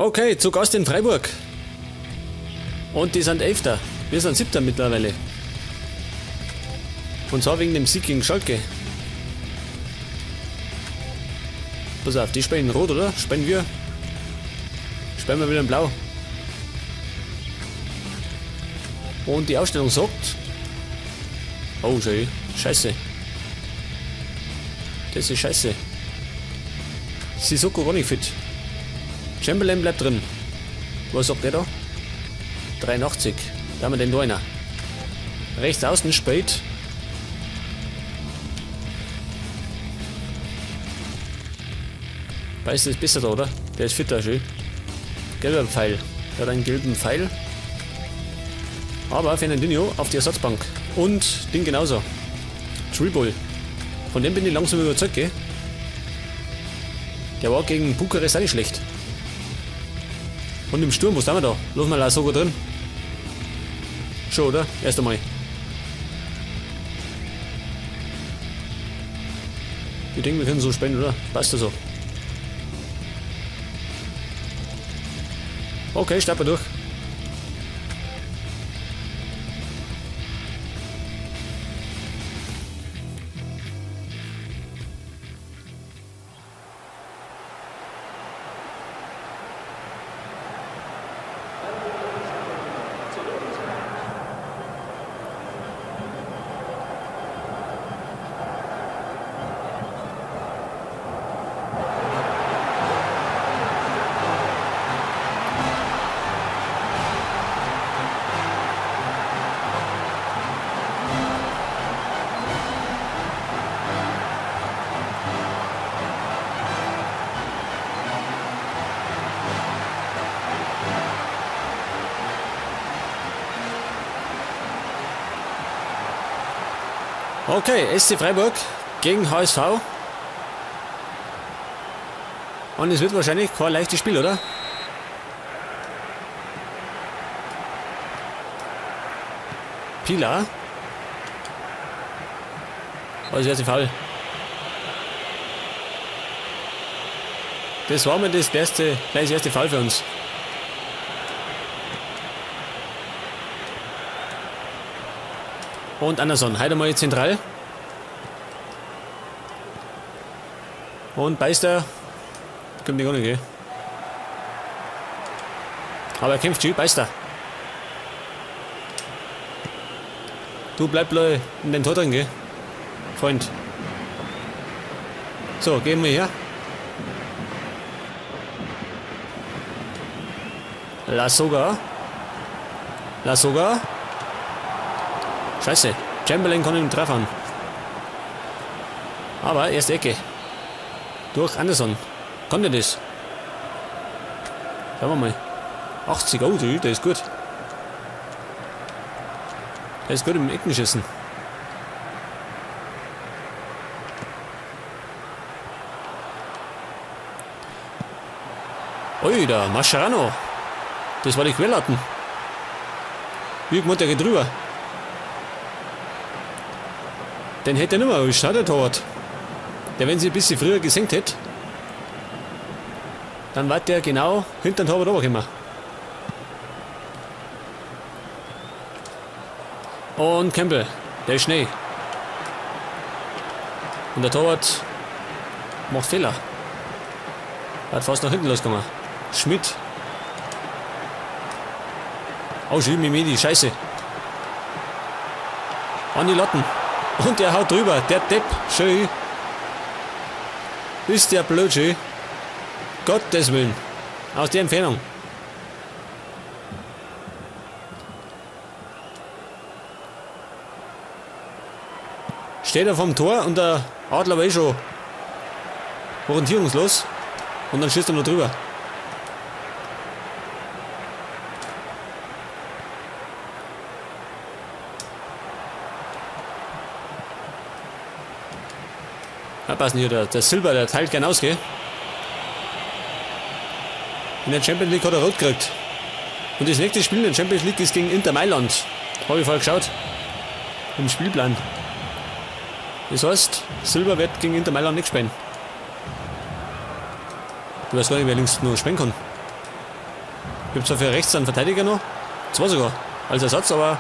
Okay, zu Gast in Freiburg. Und die sind 11. Wir sind 7. mittlerweile. Und zwar wegen dem Sieg gegen Schalke. Pass auf, die spielen rot, oder? Spielen wir? Spielen wir wieder in blau. Und die Ausstellung sagt... Oh, schön. Scheiße. Das ist scheiße. Sissoko gar nicht fit. Chamberlain bleibt drin. Was sagt der da? 83. Da haben wir den Neuner. Rechts außen spät. Weiß ist besser da, oder? Der ist fitter, schön. Gelber Pfeil. Der hat einen gelben Pfeil. Aber Fernandinho auf die Ersatzbank. Und Ding genauso. Tribble. Von dem bin ich langsam überzeugt, gell? Der war gegen Bukarest auch nicht schlecht. Und im Sturm, was haben wir da? Lass mal sogar drin. Schon, oder? Erst einmal. Ich denke, wir können so spielen, oder? Passt das so? Okay, starten wir durch. Okay, SC Freiburg gegen HSV. Und es wird wahrscheinlich kein leichtes Spiel, oder? Pilar. Was ist jetzt der Fall? Das war mir das erste Fall für uns. Und Anderson, heute mal zentral. Und Beister. Kommt nicht gar nicht, gell? Aber er kämpft schön, Beister. Du bleib in den Tor drin, gell? Freund. So, gehen wir her. Lassoga. Scheiße, Chamberlain kann ihn treffen. Aber erste Ecke. Durch Anderson. Kann der das? Schauen wir mal. 80, oh, der ist gut. Der ist gut im Eckenschießen. Ui, der Mascherano. Das war die Quellatten. Wie gemacht, der geht drüber. Den hätte er nicht mehr erwischt, der Torwart. Der, wenn sie ein bisschen früher gesenkt hätte, dann war der genau hinter dem Torwart runtergekommen. Und Campbell, der ist schnell. Und der Torwart macht Fehler. Hat fast nach hinten losgegangen. Schmidt. Oh, Mimidi, scheiße. An die Latten. Und der haut drüber. Der Depp. Schön. Ist der blöd schön. Gottes Willen. Aus der Entfernung. Steht er vom Tor und der Adler war eh schon orientierungslos. Und dann schießt er noch drüber. Ja, passen hier, der Silber, der teilt gern aus, gell? In der Champions League hat er rot gekriegt. Und das nächste Spiel in der Champions League ist gegen Inter Mailand. Habe ich vorher geschaut. Im Spielplan. Das heißt, Silber wird gegen Inter Mailand nicht spielen. Ich weiß gar nicht, wer links noch spielen kann. Gibt zwar für rechts einen Verteidiger noch, zwar sogar, als Ersatz, aber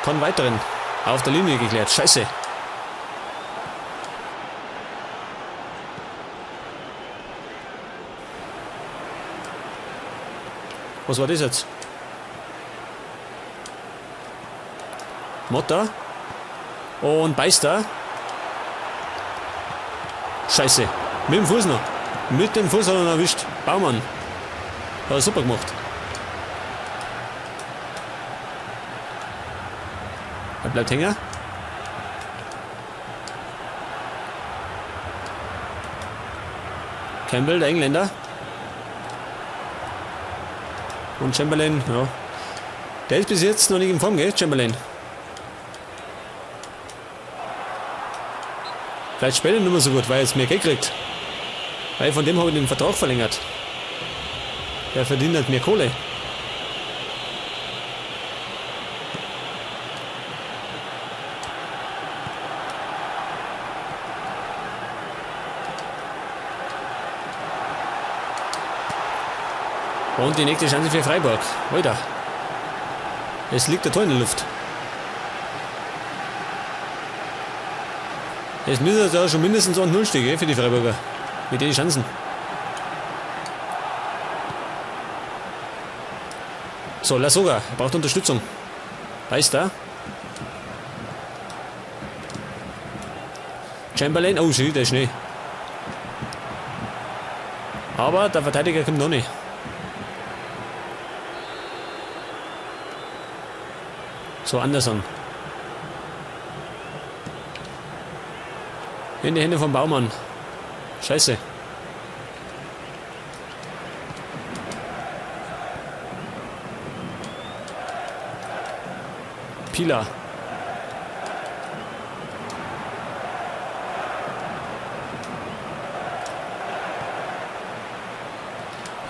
kann weiteren. Auf der Linie geklärt, scheiße. Was war das jetzt? Motta. Und beißt da. Scheiße. Mit dem Fuß noch. Mit dem Fuß hat er ihn erwischt. Baumann. Hat er super gemacht. Er bleibt hängen. Campbell, der Engländer. Und Chamberlain, ja. Der ist bis jetzt noch nicht in Form, gell, Chamberlain? Vielleicht später nicht mehr so gut, weil er jetzt mehr Geld kriegt. Weil von dem habe ich den Vertrag verlängert. Der verdient halt mehr Kohle. Und die nächste Chance für Freiburg. Alter. Es liegt der Tor in der Luft. Jetzt müsste da schon mindestens 1-0 stehen für die Freiburger. Mit den Chancen. So, Lassoga. Er braucht Unterstützung. Weiß da. Chamberlain. Oh, shit, der ist schnell. Aber der Verteidiger kommt noch nicht. So, Anderson. In die Hände vom Baumann. Scheiße. Pila.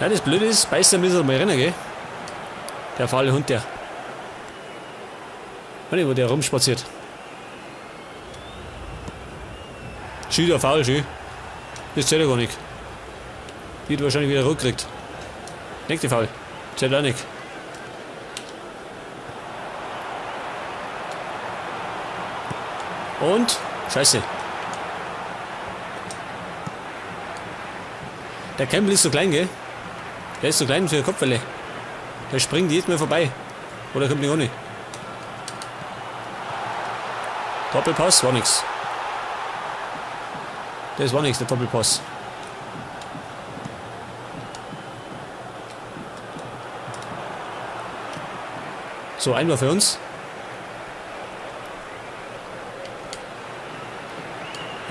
Ja, das Blöde ist, beißt er müssen mal rennen, gell? Der faule Hund, der. Warte, wo der rumspaziert. Schießt er faul, schön. Das zählt er gar nicht. Wird wahrscheinlich wieder rückkriegt. Nächste Foul. Zählt auch nicht. Und? Scheiße. Der Campbell ist so klein, gell? Der ist so klein für eine Kopfwelle. Der springt jetzt mal vorbei. Oder kommt nicht ohne. Doppelpass war nix. Das war nichts, der Doppelpass. So, Einwurf für uns.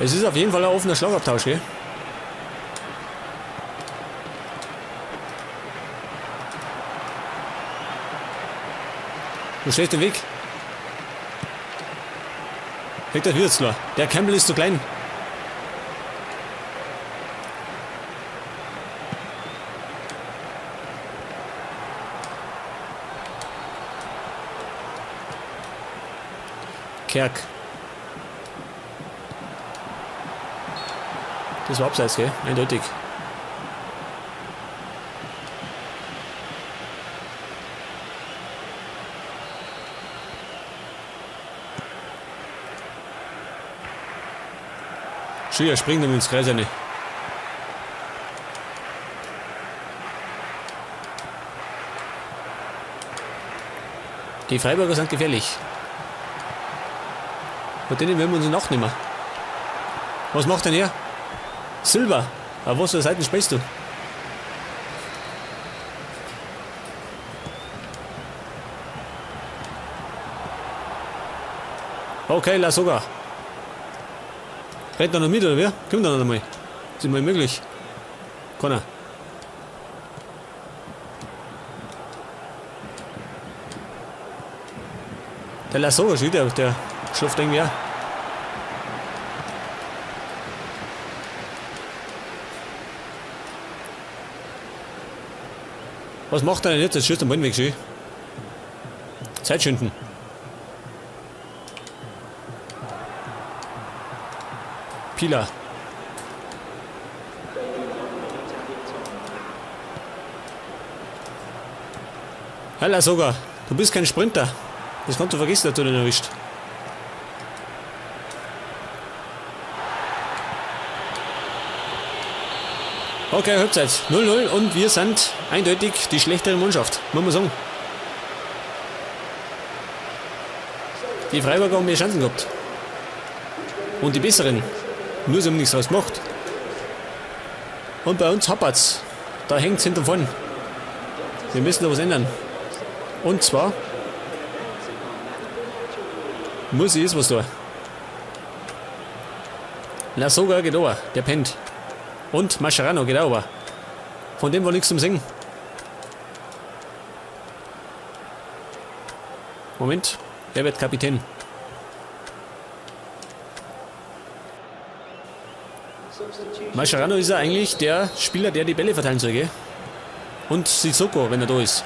Es ist auf jeden Fall ein offener Schlagabtausch, gell? Du stehst im Weg. Kriegt das Würzler. Der Campbell ist zu klein. Kerk. Das war abseits, gell? Eindeutig. Schüler springt ihm ins Kreis rein. Die Freiburger sind gefährlich. Von denen werden wir uns nachnehmen. Was macht denn er? Silber. Auf was für Seiten spielst du? Okay, lass sogar. Rennt er noch mit, oder wer? Kommt er noch einmal. Ist immer möglich. Kann er. Der lass sogar schon wieder, der schläft irgendwie auch. Was macht er denn jetzt? Jetzt schießt er den Ball weg, schön. Zeit schinden. Pila. Halla sogar. Du bist kein Sprinter. Das kannst du vergessen, dass du den erwischt. Okay, Halbzeit 0-0 und wir sind eindeutig die schlechtere Mannschaft, muss man sagen. Die Freiburger haben mehr Chancen gehabt. Und die besseren. Nur sie haben nichts draus gemacht. Und bei uns happert's. Da hängt's hinten vorn. Wir müssen da was ändern. Und zwar muss ich jetzt was tun. Lasogga geht over, der pennt. Und Mascherano geht over. Von dem war nichts zum Singen. Moment, er wird Kapitän. Mascherano ist ja eigentlich der Spieler, der die Bälle verteilen soll, gell? Und Sissoko, wenn er da ist.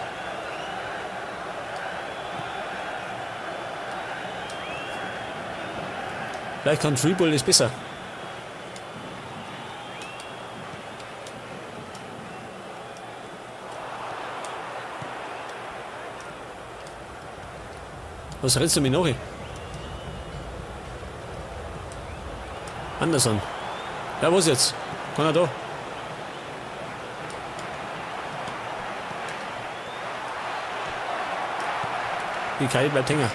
Vielleicht kann Freeball das besser. Was rennst du mir noch? Anderson. Ja, was jetzt? Kann er da? Die Keil bleibt hängen.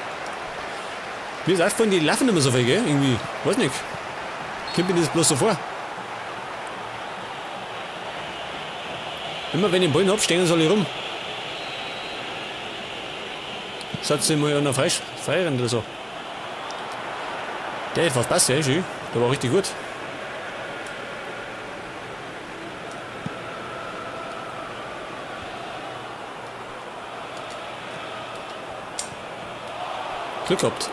Mir ist aufgefallen, die laufen immer so viel, gell? Irgendwie. Weiß nicht. Kommt mir das bloß so vor. Immer wenn ich den Ball hab, stehen soll ich rum. Schaut sich mal einer freirennt oder so. Der hat fast passt, ja, schön. Der war richtig gut. Glück gehabt.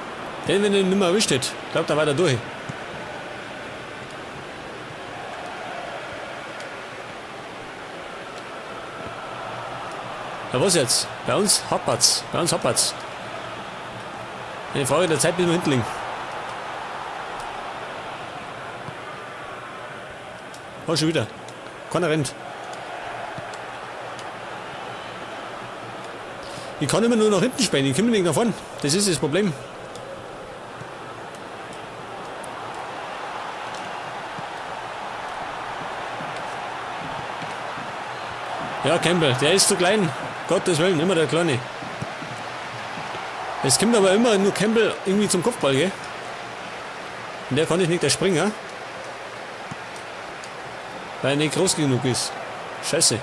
Den, wenn er ihn nicht mehr erwischt hätte, glaubt er weiter durch. Ja, was jetzt? Bei uns happert's. Bei uns happert's. Eine Frage der Zeit, bis wir hinten liegen. Oh, schon wieder. Keiner rennt. Ich kann immer nur nach hinten spielen, ich komme nicht nach vorne. Das ist das Problem. Ja, Campbell, der ist zu klein. Gottes Willen, immer der Kleine. Es kommt aber immer nur Campbell irgendwie zum Kopfball, gell? Und der kann nicht der Springer. Weil er nicht groß genug ist. Scheiße.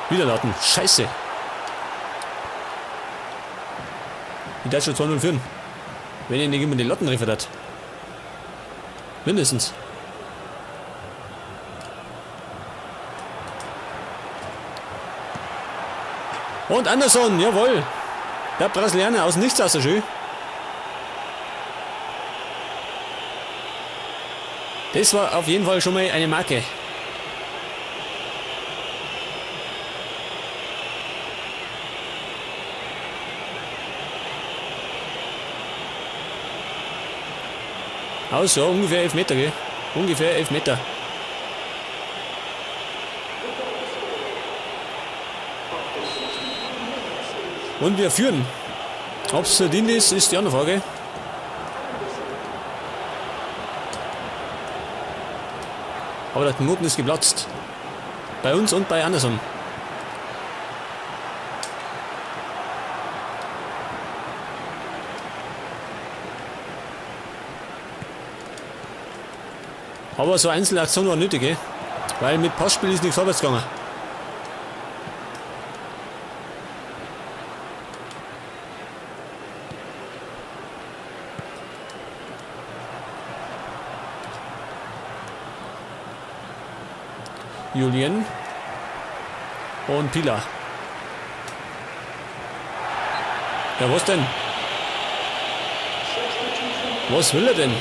Wieder Latten. Scheiße. Ich darf schon 2-0 führen. Wenn ich nicht immer die Latten treffe hat. Mindestens. Und Anderson, jawohl. Der Brasilianer aus nichts aus der Schule. Das war auf jeden Fall schon mal eine Marke. Aus, ja, ungefähr 11 Meter, gell? Ungefähr 11 Meter. Und wir führen. Ob es verdient ist die andere Frage. Aber der Knoten ist geplatzt. Bei uns und bei Anderson. Aber so Einzelaktion war nötig, eh? Weil mit Passspiel ist nichts vorwärts gegangen. Julien und Pilar. Ja, was denn? Was will er denn?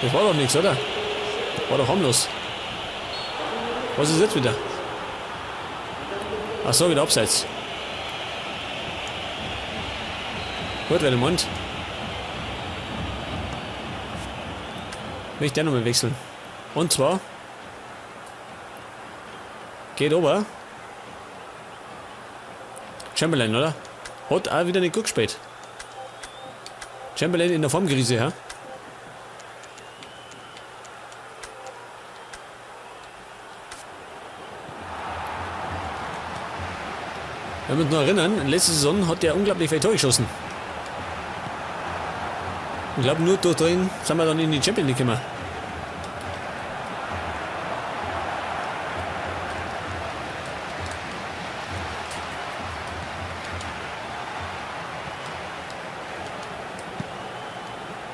Das war doch nichts, oder? War doch harmlos. Was ist jetzt wieder? Ach so, wieder abseits. Gut, wer den Mund. Will ich den nochmal wechseln? Und zwar geht ober. Chamberlain, oder? Hat auch wieder nicht gut gespielt. Chamberlain in der Formkrise, ja? Wenn wir uns noch erinnern, letzte Saison hat er unglaublich viele Tore geschossen. Ich glaube, nur dort drin sind wir dann in die Champions League gekommen.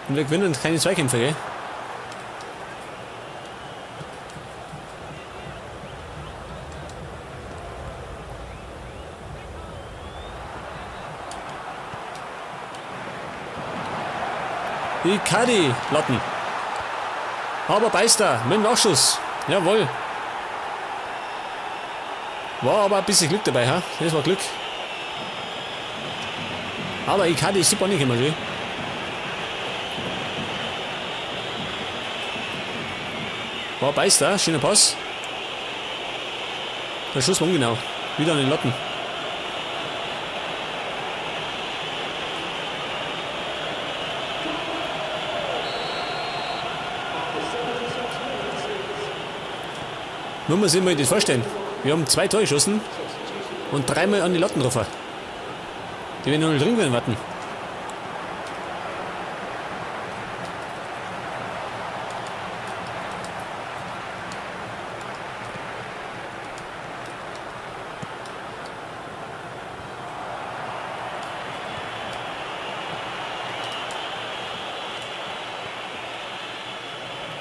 Und wir gewinnen keine Zweikämpfe, gell? Icardi, Latten. Aber Beister mit dem Nachschuss. Jawohl. War aber ein bisschen Glück dabei, ha? Das war Glück. Aber Icardi ist super nicht immer schön. War Beister, schöner Pass. Der Schuss war ungenau. Wieder an den Latten. Nur mal sich mal das vorstellen. Wir haben 2 Tore geschossen und 3-mal an die Latten getroffen. Die werden noch nicht drin werden, warten.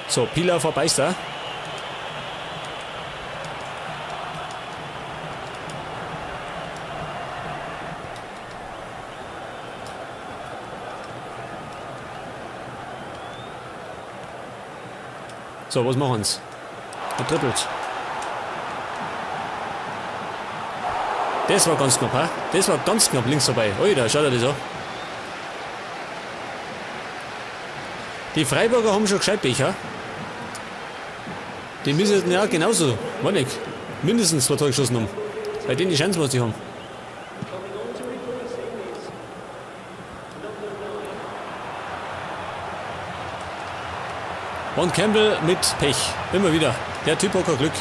So, Pilar vorbei ist da. So, was machen sie? Er trippelt. Das war ganz knapp, ha? Das war ganz knapp links vorbei. Alter, schaut er das an. Die Freiburger haben schon gescheit Becher. Die müssen ja genauso, war nicht, mindestens 2 Tore geschossen haben. Bei denen die Chance, was sie haben. Und Campbell mit Pech. Immer wieder. Der Typ hat kein Glück.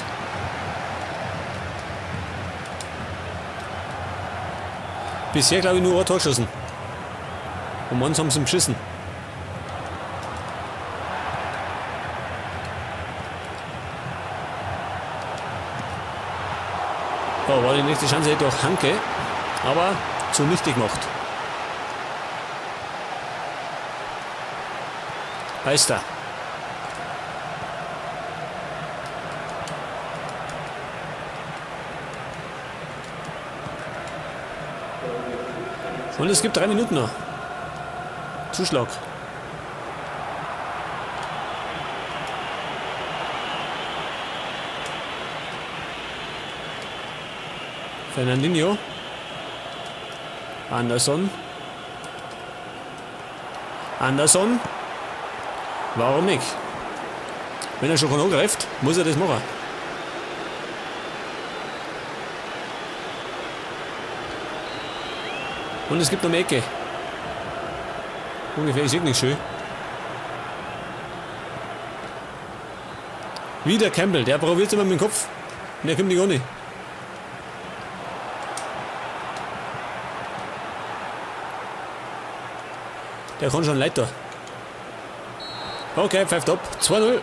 Bisher glaube ich nur ein Tor geschossen. Und manche haben sie ihm geschissen. So, war die nächste Chance durch Hanke. Aber zunichte gemacht. Beister. Und es gibt 3 Minuten noch. Zuschlag. Fernandinho. Anderson. Anderson. Warum nicht? Wenn er schon angreift, muss er das machen. Und es gibt noch eine Ecke. Ungefähr, ich sehe nicht schön. Wieder Campbell, der probiert es immer mit dem Kopf. Und der kommt nicht ohne. Der kann schon Leiter. Okay, pfeift ab. 2-0.